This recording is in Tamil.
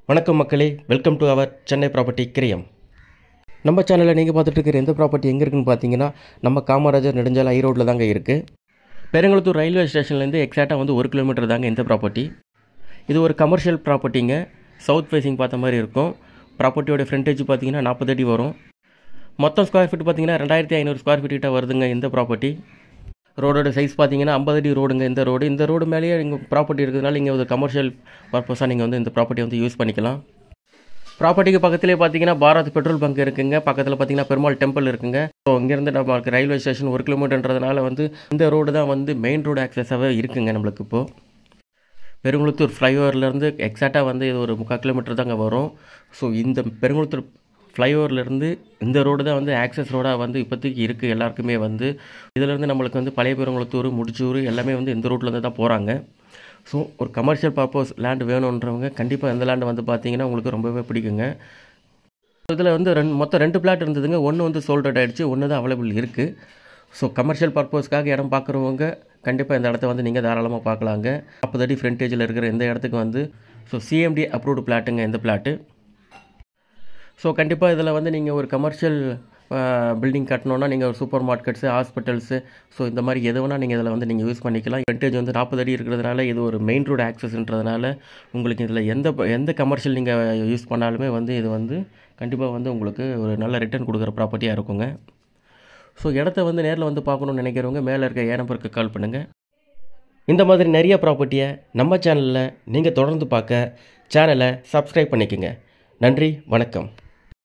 வணக்கம் மக்களே, welcome to our Chennai property கிரியம். நம்ம சேனலில் நீங்கள் பார்த்துட்டு இருக்கிற எந்த ப்ராப்பர்ட்டி எங்கே இருக்குன்னு பார்த்தீங்கன்னா, நம்ம காமராஜர் நெடுஞ்சாலை ஈரோட்டில் தாங்க இருக்குது. பெருங்குளத்தூர் ரயில்வே ஸ்டேஷன்லேருந்து எக்ஸாக்டாக வந்து 1 கிலோமீட்டர் தாங்க இந்த ப்ராப்பர்ட்டி. இது ஒரு கமர்ஷியல் ப்ராப்பர்ட்டிங்க. சவுத் ஃபேஸிங் பார்த்த மாதிரி இருக்கும். ப்ராப்பர்ட்டியோட ஃப்ரண்டேஜ் பார்த்தீங்கன்னா 40 அடி வரும். மொத்தம் ஸ்கொயர் ஃபீட் பார்த்தீங்கன்னா 2500 ஸ்கொயர் ஃபீட் கிட்ட வருதுங்க இந்த ப்ராப்பர்ட்டி. ரோடோட சைஸ் பார்த்தீங்கன்னா 50 அடி ரோடுங்க இந்த ரோடு மேலேயே நீங்கள் ப்ராப்பர்ட்டி இருக்கிறதுனால இங்கே ஒரு கமர்ஷியல் பர்பஸாக நீங்கள் வந்து இந்த ப்ராப்பர்ட்டி வந்து யூஸ் பண்ணிக்கலாம். ப்ராப்பர்ட்டிக்கு பக்கத்துலேயே பார்த்தீங்கன்னா பாரத் பெட்ரோல் பங்க் இருக்குங்க. பக்கத்தில் பார்த்தீங்கன்னா பெருமாள் டெம்பிள் இருக்குங்க. ஸோ இங்கேருந்து நம்மளுக்கு ரயில்வே ஸ்டேஷன் 1 கிலோமீட்டர்ன்றதுனால வந்து இந்த ரோடு தான் வந்து மெயின் ரோடு ஆக்சஸாகவே இருக்குங்க நம்மளுக்கு. இப்போது பெருங்குளத்தூர் ஃப்ளைஓவர்லேருந்து எக்ஸாக்டாக வந்து இது ஒரு 3/4 கிலோமீட்டர் தாங்க வரும். ஸோ இந்த பெருங்குளத்தூர் ஃப்ளைஓவர்லேருந்து இந்த ரோடு தான் வந்து ஆக்சஸ் ரோடாக வந்து இப்போதைக்கு இருக்குது எல்லாருக்குமே. வந்து இதிலேருந்து நம்மளுக்கு வந்து பழைய பெருங்குளத்தூர், முடிச்சூர் எல்லாமே வந்து இந்த ரோட்லேருந்து தான் போகிறாங்க. ஸோ ஒரு கமர்ஷியல் பர்பஸ் லேண்ட் வேணுன்றவங்க கண்டிப்பாக இந்த லேண்டு வந்து பார்த்தீங்கன்னா உங்களுக்கு ரொம்பவே பிடிக்குங்க. இதில் வந்து மொத்தம் 2 பிளாட் இருந்ததுங்க. ஒன்று வந்து சோல்ட் அவுட் ஆகிடுச்சு, ஒன்று தான் அவைலபிள் இருக்குது. ஸோ கமர்ஷியல் பர்பஸ்க்காக இடம் பார்க்குறவங்க கண்டிப்பாக இந்த இடத்த வந்து நீங்கள் தாராளமாக பார்க்கலாங்க. 40 அடி ஃப்ரண்டேஜில் இருக்கிற இந்த இடத்துக்கு வந்து சிஎம்டி அப்ரூவ்டு பிளாட்டுங்க இந்த பிளாட்டு. ஸோ கண்டிப்பாக இதில் வந்து நீங்கள் ஒரு கமர்ஷியல் பில்டிங் கட்டணுன்னா நீங்கள் ஒரு சூப்பர் மார்க்கெட்ஸு, ஹாஸ்பிட்டல்ஸு, ஸோ இந்த மாதிரி எது வேணால் நீங்கள் இதில் வந்து நீங்கள் யூஸ் பண்ணிக்கலாம். ஃப்ரண்டேஜ் வந்து 40 அடி இருக்கிறதுனால இது ஒரு மெயின் ரோடு ஆக்சஸ்ன்றதுனால உங்களுக்கு இதில் எந்த கமர்ஷியல் நீங்கள் யூஸ் பண்ணாலுமே வந்து இது வந்து கண்டிப்பாக வந்து உங்களுக்கு ஒரு நல்ல ரிட்டர்ன் கொடுக்குற ப்ராப்பர்ட்டியாக இருக்குங்க. ஸோ இடத்த வந்து நேரில் வந்து பார்க்கணுன்னு நினைக்கிறவங்க மேலே இருக்க நம்பருக்கு கால் பண்ணுங்கள். இந்த மாதிரி நிறைய ப்ராப்பர்ட்டியை நம்ம சேனலில் நீங்கள் தொடர்ந்து பார்க்க சேனலை சப்ஸ்கிரைப் பண்ணிக்கோங்க. நன்றி, வணக்கம்.